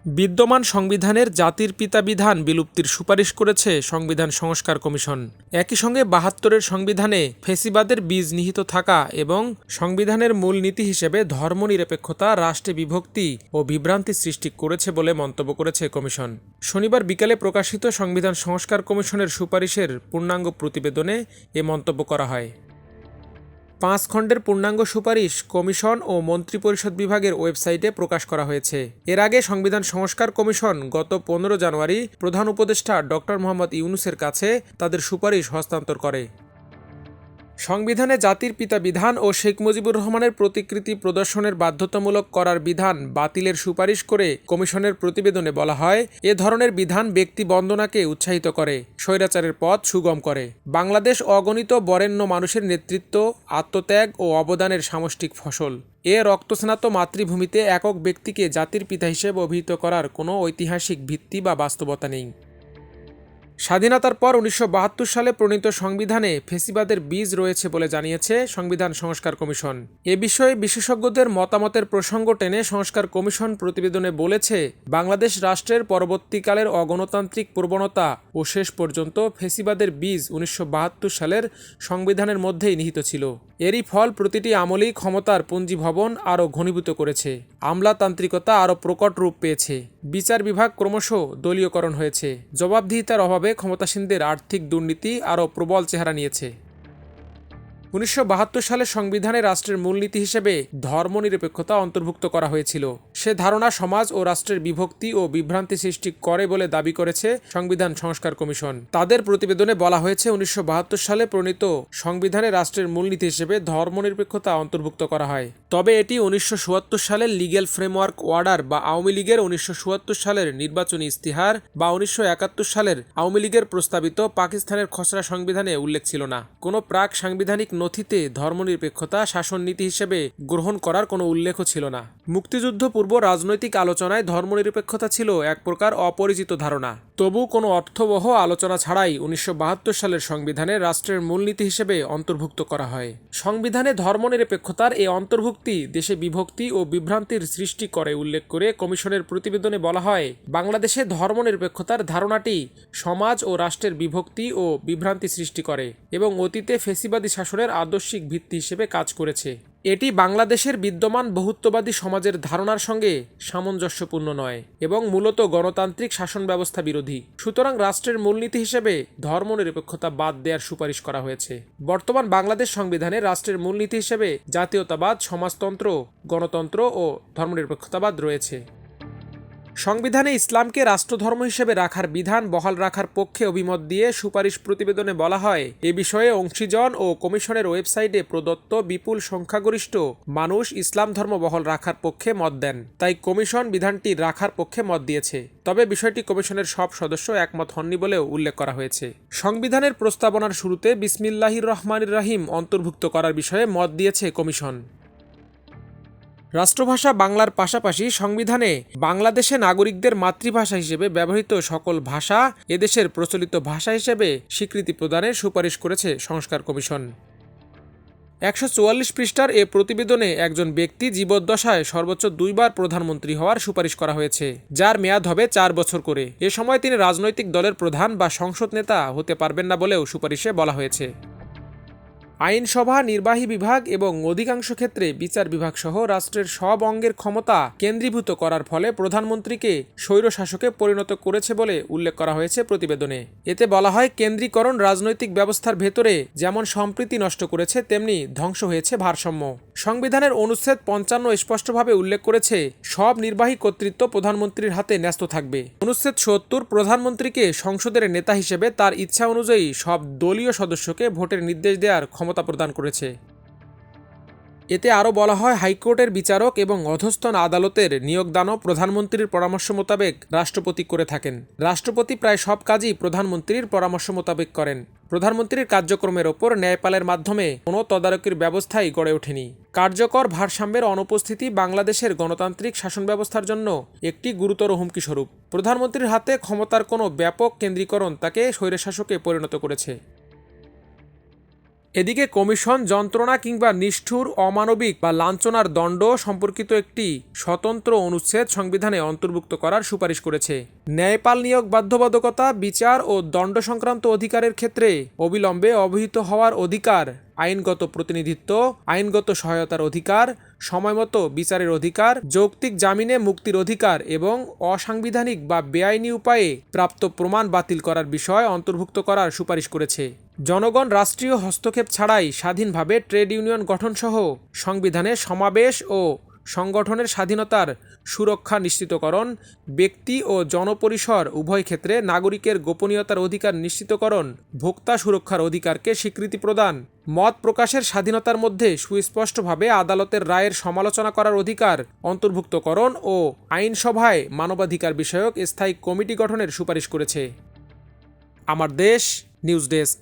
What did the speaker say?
বিদ্যমান সংবিধানের জাতির পিতা বিধান বিলুপ্তির সুপারিশ করেছে সংবিধান সংস্কার কমিশন। একই সঙ্গে ৭২-এর সংবিধানে ফ্যাসিবাদের বীজ নিহিত থাকা এবং সংবিধানের মূল নীতি হিসেবে ধর্মনিরপেক্ষতা রাষ্ট্রে বিভক্তি ও বিভ্রান্তি সৃষ্টি করেছে বলে মন্তব্য করেছে কমিশন। শনিবার বিকালে প্রকাশিত সংবিধান সংস্কার কমিশনের সুপারিশের পূর্ণাঙ্গ প্রতিবেদনে এ মন্তব্য করা হয়। ৫ খণ্ডের পূর্ণাঙ্গ সুপারিশ কমিশন ও মন্ত্রিপরিষদ বিভাগের ওয়েবসাইটে প্রকাশ করা হয়েছে। এর আগে সংবিধান সংস্কার কমিশন গত ১৫ জানুয়ারি প্রধান উপদেষ্টা ড. মোহাম্মদ ইউনূসের কাছে তাদের সুপারিশ হস্তান্তর করে। সংবিধানে জাতির পিতা বিধান ও শেখ মুজিবুর রহমানের প্রতিকৃতি প্রদর্শনের বাধ্যতামূলক করার বিধান বাতিলের সুপারিশ করে কমিশনের প্রতিবেদনে বলা হয়, এ ধরনের বিধান ব্যক্তি বন্দনাকে উৎসাহিত করে, স্বৈরাচারের পথ সুগম করে। বাংলাদেশ অগণিত বরেণ্য মানুষের নেতৃত্ব, আত্মত্যাগ ও অবদানের সামষ্টিক ফসল। এ রক্তস্নাত মাতৃভূমিতে একক ব্যক্তিকে জাতির পিতা হিসেবে অভিহিত করার কোনো ঐতিহাসিক ভিত্তি বা বাস্তবতা নেই। স্বাধীনতার পর ১৯৭২ সালে প্রণীত সংবিধানে ফ্যাসিবাদের বীজ রয়েছে বলে জানিয়েছে সংবিধান সংস্কার কমিশন। এ বিষয়ে বিশেষজ্ঞদের মতামতের প্রসঙ্গ টেনে সংস্কার কমিশন প্রতিবেদনে বলেছে, বাংলাদেশ রাষ্ট্রের পরবর্তীকালের অগণতান্ত্রিক প্রবণতা ও শেষ পর্যন্ত ফ্যাসিবাদের বীজ ১৯৭২ সালের সংবিধানের মধ্যেই নিহিত ছিল। এরই ফল প্রতিটি আমলেই ক্ষমতার পুঞ্জীভবন আরও ঘনীভূত করেছে, আমলাতান্ত্রিকতা আরও প্রকট রূপ পেয়েছে, বিচার বিভাগ ক্রমশ দলীয়করণ হয়েছে, জবাবদিহিতার অভাবে ক্ষমতাসীনদের আর্থিক দুর্নীতি আরও প্রবল চেহারা নিয়েছে। ১৯৭২ সালে সংবিধানে রাষ্ট্রের মূলনীতি হিসেবে ধর্মনিরপেক্ষতা অন্তর্ভুক্ত করা হয়েছিল। সে ধারণা সমাজ ও রাষ্ট্রের বিভক্তি ও বিভ্রান্তি সৃষ্টি করে বলে দাবি করেছে সংবিধান সংস্কার কমিশন। তাদের প্রতিবেদনে বলা হয়েছে, ১৯৭২ সালে প্রণীত সংবিধানে রাষ্ট্রের মূলনীতি হিসেবে ধর্মনিরপেক্ষতা অন্তর্ভুক্ত করা হয়। তবে এটি ১৯৭৪ সালের লিগ্যাল ফ্রেমওয়ার্ক অর্ডার বা আওয়ামী লীগের ১৯৭৪ সালের নির্বাচনী ইস্তিহার বা ১৯৭১ সালের আওয়ামী লীগের প্রস্তাবিত পাকিস্তানের খসড়া সংবিধানে উল্লেখ ছিল না। কোনো প্রাক সাংবিধানিক নথিতে ধর্মনিরপেক্ষতা শাসন নীতি হিসেবে গ্রহণ করার কোনো উল্লেখও ছিল না। মুক্তিযুদ্ধ পূর্ব রাজনৈতিক আলোচনায় ধর্মনিরপেক্ষতা ছিল এক প্রকার অপরিচিত ধারণা। তবু কোনো অর্থবহ আলোচনা ছাড়াই ১৯৭২ সালের সংবিধানে রাষ্ট্রের মূলনীতি হিসেবে অন্তর্ভুক্ত করা হয়। সংবিধানে ধর্মনিরপেক্ষতার এই অন্তর্ভুক্তি দেশে বিভক্তি ও বিভ্রান্তির সৃষ্টি করে উল্লেখ করে কমিশনের প্রতিবেদনে বলা হয়, বাংলাদেশে ধর্মনিরপেক্ষতার ধারণাটি সমাজ ও রাষ্ট্রের বিভক্তি ও বিভ্রান্তি সৃষ্টি করে এবং অতীতে ফ্যাসিবাদী শাসনের আদর্শিক ভিত্তি হিসেবে কাজ করেছে। এটি বাংলাদেশের বিদ্যমান বহুত্ববাদী সমাজের ধারণার সঙ্গে সামঞ্জস্যপূর্ণ নয় এবং মূলত গণতান্ত্রিক শাসন ব্যবস্থা বিরোধী। সুতরাং রাষ্ট্রের মূলনীতি হিসেবে ধর্মনিরপেক্ষতা বাদ দেওয়ার সুপারিশ করা হয়েছে। বর্তমান বাংলাদেশ সংবিধানে রাষ্ট্রের মূলনীতি হিসেবে জাতীয়তাবাদ, সমাজতন্ত্র, গণতন্ত্র ও ধর্মনিরপেক্ষতাবাদ রয়েছে। সংবিধানে ইসলামকে রাষ্ট্রধর্ম হিসেবে রাখার বিধান বহাল রাখার পক্ষে অভিমত দিয়ে সুপারিশ প্রতিবেদনে বলা হয়, এ বিষয়ে অংশীজন ও কমিশনের ওয়েবসাইটে প্রদত্ত বিপুল সংখ্যাগরিষ্ঠ মানুষ ইসলাম ধর্ম বহাল রাখার পক্ষে মত দেন। তাই কমিশন বিধানটি রাখার পক্ষে মত দিয়েছে। তবে বিষয়টি কমিশনের সব সদস্য একমত হননি বলেও উল্লেখ করা হয়েছে। সংবিধানের প্রস্তাবনার শুরুতে বিসমিল্লাহির রহমানির রহিম অন্তর্ভুক্ত করার বিষয়ে মত দিয়েছে কমিশন। রাষ্ট্রভাষা বাংলার পাশাপাশি সংবিধানে বাংলাদেশে নাগরিকদের মাতৃভাষা হিসেবে ব্যবহৃত সকল ভাষা এদেশের প্রচলিত ভাষা হিসেবে স্বীকৃতি প্রদানের সুপারিশ করেছে সংস্কার কমিশন। ১৪৪ পৃষ্ঠার এ প্রতিবেদনে একজন ব্যক্তি জীবদ্দশায় সর্বোচ্চ ২ বার প্রধানমন্ত্রী হওয়ার সুপারিশ করা হয়েছে, যার মেয়াদ হবে ৪ বছর করে। এ সময় তিনি রাজনৈতিক দলের প্রধান বা সংসদ নেতা হতে পারবেন না বলেও সুপারিশে বলা হয়েছে। আইনসভা, নির্বাহী বিভাগ এবং অধিকাংশ ক্ষেত্রে বিচার বিভাগ সহ রাষ্ট্রের সব অঙ্গের ক্ষমতা কেন্দ্রীভূত করার ফলে প্রধানমন্ত্রীকে স্বৈরশাসকে পরিণত করেছে বলে উল্লেখ করা হয়েছে প্রতিবেদনে। এতে বলা হয়, কেন্দ্রীকরণ রাজনৈতিক ব্যবস্থার ভেতরে যেমন সম্প্রীতি নষ্ট করেছে, তেমনি ধ্বংস হয়েছে ভারসাম্য। সংবিধানের অনুচ্ছেদ ৫৫ স্পষ্টভাবে উল্লেখ করেছে, সব নির্বাহী কর্তৃত্ব প্রধানমন্ত্রীর হাতে ন্যস্ত থাকবে। অনুচ্ছেদ ৭০ প্রধানমন্ত্রীকে সংসদের নেতা হিসেবে তার ইচ্ছা অনুযায়ী সব দলীয় সদস্যকে ভোটের নির্দেশ দেওয়ার ক্ষমতা প্রদান করেছে। এতে আরও বলা হয়, হাইকোর্টের বিচারক এবং অধস্তন আদালতের নিয়োগদানও প্রধানমন্ত্রীর পরামর্শ মোতাবেক রাষ্ট্রপতি করে থাকেন। রাষ্ট্রপতি প্রায় সব কাজই প্রধানমন্ত্রীর পরামর্শ মোতাবেক করেন। প্রধানমন্ত্রীর কার্যক্রমের ওপর ন্যায়পালের মাধ্যমে কোনো তদারকির ব্যবস্থাই গড়ে ওঠেনি। কার্যকর ভারসাম্যের অনুপস্থিতি বাংলাদেশের গণতান্ত্রিক শাসন ব্যবস্থার জন্য একটি গুরুতর হুমকি স্বরূপ। প্রধানমন্ত্রীর হাতে ক্ষমতার কোনো ব্যাপক কেন্দ্রীকরণ তাকে স্বৈরশাসকে পরিণত করেছে। এদিকে কমিশন যন্ত্রণা কিংবা নিষ্ঠুর, অমানবিক বা লাঞ্ছনার দণ্ড সম্পর্কিত একটি স্বতন্ত্র অনুচ্ছেদ সংবিধানে অন্তর্ভুক্ত করার সুপারিশ করেছে। ন্যায়পাল নিয়োগ বাধ্যবাধকতা, বিচার ও দণ্ড সংক্রান্ত অধিকারের ক্ষেত্রে অবিলম্বে অবহিত হওয়ার অধিকার, আইনগত প্রতিনিধিত্ব, আইনগত সহায়তার অধিকার, সময়মতো বিচারের অধিকার, যৌক্তিক জামিনে মুক্তির অধিকার এবং অসাংবিধানিক বা বেআইনি উপায়ে প্রাপ্ত প্রমাণ বাতিল করার বিষয় অন্তর্ভুক্ত করার সুপারিশ করেছে। জনগণ রাষ্ট্রীয় হস্তক্ষেপ ছাড়াই স্বাধীনভাবে ট্রেড ইউনিয়ন গঠনসহ সংবিধানে সমাবেশ ও সংগঠনের স্বাধীনতার সুরক্ষা নিশ্চিতকরণ, ব্যক্তি ও জনপরিসর উভয় ক্ষেত্রে নাগরিকের গোপনীয়তার অধিকার নিশ্চিতকরণ, ভোক্তা সুরক্ষার অধিকারকে স্বীকৃতি প্রদান, মত প্রকাশের স্বাধীনতার মধ্যে সুস্পষ্টভাবে আদালতের রায়ের সমালোচনা করার অধিকার অন্তর্ভুক্তকরণ ও আইনসভায় মানবাধিকার বিষয়ক স্থায়ী কমিটি গঠনের সুপারিশ করেছে। আমার দেশ নিউজ ডেস্ক।